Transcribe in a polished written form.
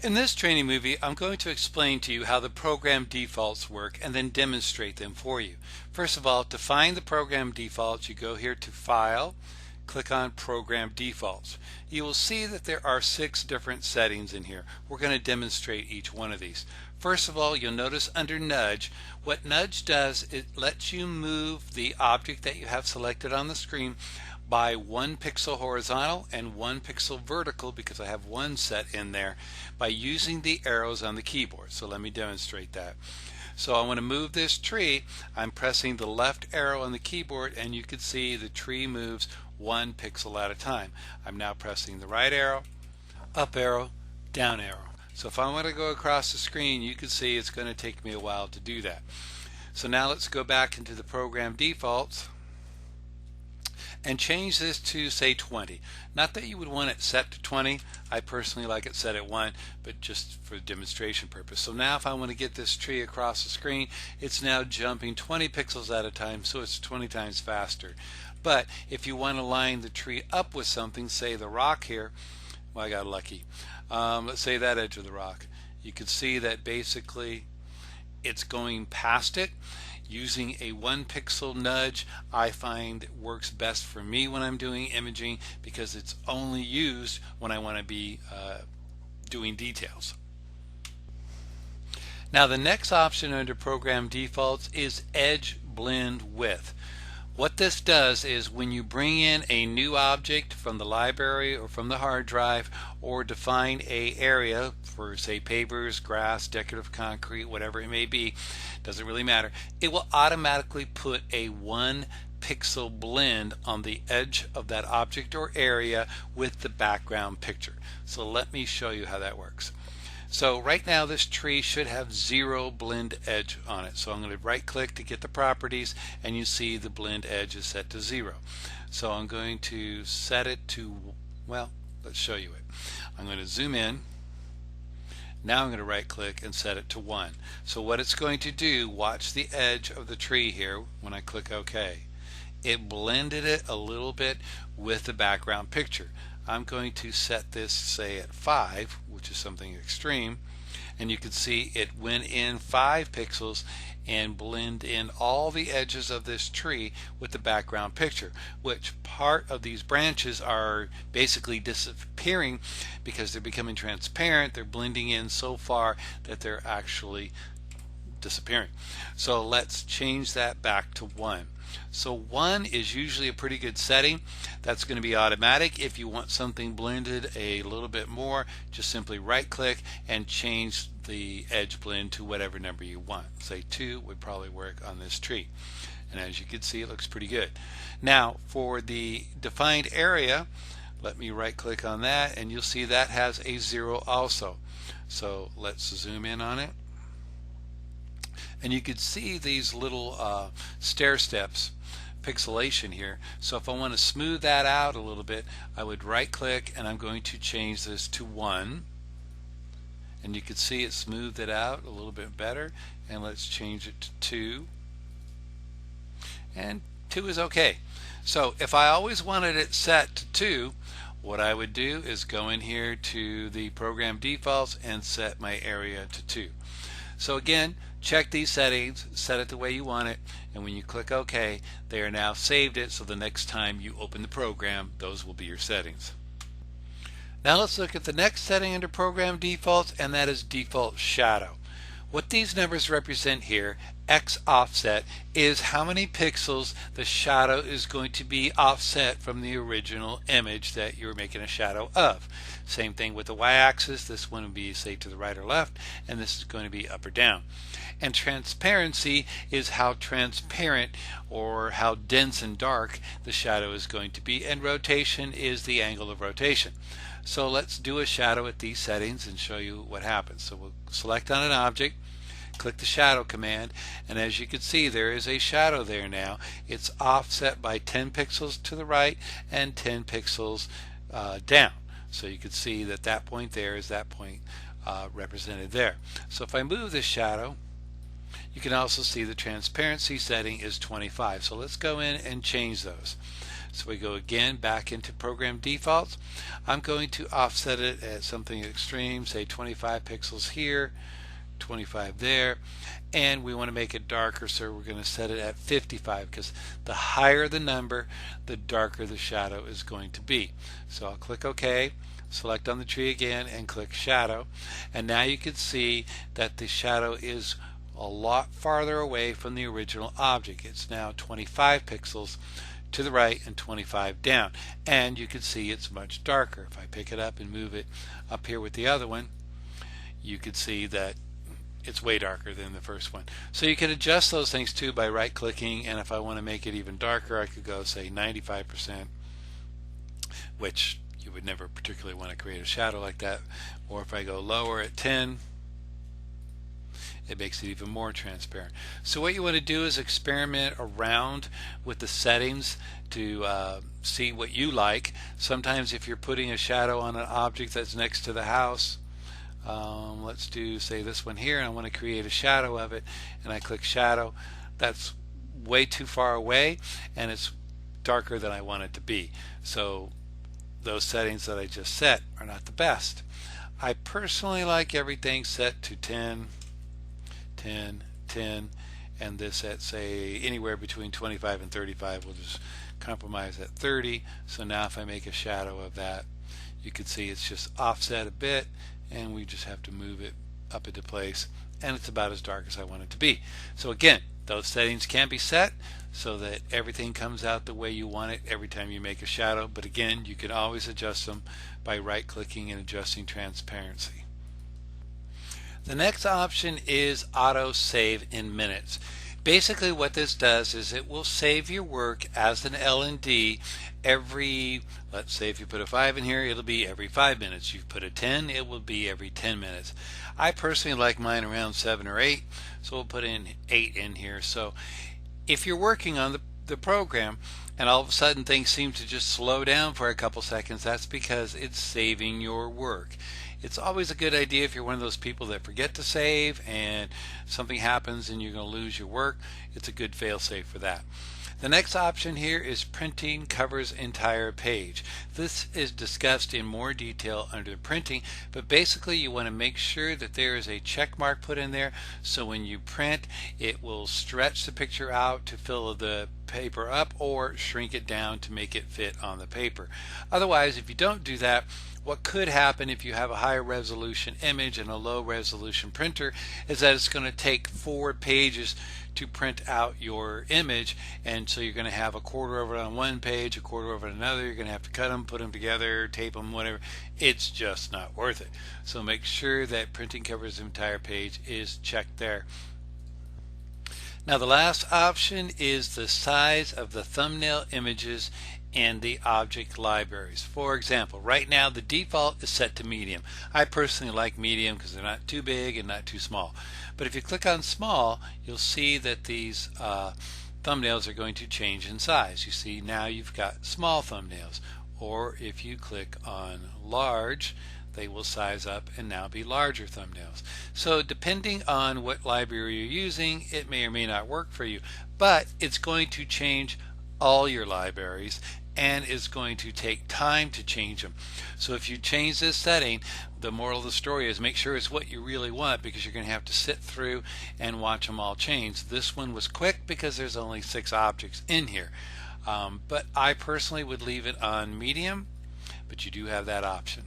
In this training movie, I'm going to explain to you how the program defaults work and then demonstrate them for you. First of all, to find the program defaults, you go here to File, click on Program Defaults. You will see that there are 6 different settings in here. We're going to demonstrate each one of these. First of all, you'll notice under Nudge, what Nudge does, it lets you move the object that you have selected on the screen by 1 pixel horizontal and 1 pixel vertical, because I have 1 set in there, by using the arrows on the keyboard. So let me demonstrate that. So I want to move this tree. I'm pressing the left arrow on the keyboard and you can see the tree moves 1 pixel at a time. I'm now pressing the right arrow, up arrow, down arrow. So if I want to go across the screen, you can see it's going to take me a while to do that. So now let's go back into the program defaults and change this to, say, 20. Not that you would want it set to 20. I personally like it set at 1, but just for demonstration purpose. So now if I want to get this tree across the screen, it's now jumping 20 pixels at a time, so it's 20 times faster. But if you want to line the tree up with something, say the rock here, well, I got lucky. Let's say that edge of the rock. You can see that basically it's going past it. Using a 1 pixel nudge, I find works best for me when I'm doing imaging, because it's only used when I want to be doing details. Now the next option under program defaults is edge blend width. What this does is when you bring in a new object from the library or from the hard drive, or define a area for, say, pavers, grass, decorative concrete, whatever it may be, doesn't really matter, it will automatically put a 1 pixel blend on the edge of that object or area with the background picture. So let me show you how that works. So right now this tree should have 0 blend edge on it. So I'm going to right click to get the properties, and you see the blend edge is set to 0. So I'm going to set it to, well, let's show you it. I'm going to zoom in. Now I'm going to right click and set it to 1. So what it's going to do, watch the edge of the tree here when I click OK. It blended it a little bit with the background picture. I'm going to set this, say, at 5, which is something extreme, and you can see it went in 5 pixels and blend in all the edges of this tree with the background picture, which part of these branches are basically disappearing because they're becoming transparent. They're blending in so far that they're actually disappearing. So let's change that back to 1. So 1 is usually a pretty good setting. That's going to be automatic. If you want something blended a little bit more, just simply right click and change the edge blend to whatever number you want. Say 2 would probably work on this tree. And as you can see, it looks pretty good. Now for the defined area, let me right click on that and you'll see that has a 0 also. So let's zoom in on it. And you can see these little stair steps, pixelation here. So if I want to smooth that out a little bit, I would right click and I'm going to change this to 1. And you can see it smoothed it out a little bit better. And let's change it to 2. And 2 is okay. So if I always wanted it set to 2, what I would do is go in here to the program defaults and set my area to 2. So again, check these settings, set it the way you want it, and when you click OK, they are now saved it, so the next time you open the program, those will be your settings. Now let's look at the next setting under program defaults, and that is default shadow. What these numbers represent here, X offset, is how many pixels the shadow is going to be offset from the original image that you're making a shadow of. Same thing with the y-axis. This one would be, say, to the right or left, and this is going to be up or down. And transparency is how transparent or how dense and dark the shadow is going to be, and rotation is the angle of rotation. So let's do a shadow at these settings and show you what happens. So we'll select on an object, click the shadow command, and as you can see, there is a shadow there now. It's offset by 10 pixels to the right and 10 pixels down. So you can see that that point there is that point represented there. So if I move this shadow, you can also see the transparency setting is 25. So let's go in and change those. So we go again back into program defaults. I'm going to offset it at something extreme, say 25 pixels here, 25 there, and we want to make it darker, so we're going to set it at 55, because the higher the number, the darker the shadow is going to be. So I'll click OK, select on the tree again, and click shadow, and now you can see that the shadow is a lot farther away from the original object. It's now 25 pixels to the right and 25 down, and you can see it's much darker. If I pick it up and move it up here with the other one, you can see that it's way darker than the first one. So you can adjust those things too by right clicking, and if I want to make it even darker, I could go say 95%, which you would never particularly want to create a shadow like that. Or if I go lower at 10, it makes it even more transparent. So what you want to do is experiment around with the settings to see what you like. Sometimes if you're putting a shadow on an object that's next to the house, let's do say this one here, and I want to create a shadow of it, and I click shadow. That's way too far away and it's darker than I want it to be. So those settings that I just set are not the best. I personally like everything set to 10, 10, 10, and this at say anywhere between 25 and 35. We'll just compromise at 30. So now if I make a shadow of that, you can see it's just offset a bit, and we just have to move it up into place, and it's about as dark as I want it to be. So again, those settings can be set so that everything comes out the way you want it every time you make a shadow, but again, you can always adjust them by right clicking and adjusting transparency. The next option is auto save in minutes. Basically what this does is it will save your work as an L&D every, let's say if you put a 5 in here, it'll be every 5 minutes. You put a 10, it will be every 10 minutes. I personally like mine around 7 or 8, so we'll put in 8 in here. So if you're working on the program and all of a sudden things seem to just slow down for a couple seconds, that's because it's saving your work. It's always a good idea if you're one of those people that forget to save and something happens and you're going to lose your work. It's a good fail-safe for that. The next option here is printing covers entire page. This is discussed in more detail under printing, but basically you want to make sure that there is a check mark put in there, so when you print it will stretch the picture out to fill the paper up or shrink it down to make it fit on the paper. Otherwise, if you don't do that, what could happen if you have a higher resolution image and a low resolution printer is that it's going to take 4 pages to print out your image, and so you're going to have a quarter of it on one page, a quarter of it on another. You're going to have to cut them, put them together, tape them, whatever. It's just not worth it. So make sure that printing covers the entire page is checked there. Now the last option is the size of the thumbnail images and the object libraries. For example, right now the default is set to medium. I personally like medium because they're not too big and not too small. But if you click on small, you'll see that these thumbnails are going to change in size. You see now you've got small thumbnails. Or if you click on large, they will size up and now be larger thumbnails. So depending on what library you're using, it may or may not work for you, but it's going to change all your libraries and is going to take time to change them. So if you change this setting, the moral of the story is make sure it's what you really want, because you're going to have to sit through and watch them all change. This one was quick because there's only 6 objects in here, but I personally would leave it on medium, but you do have that option.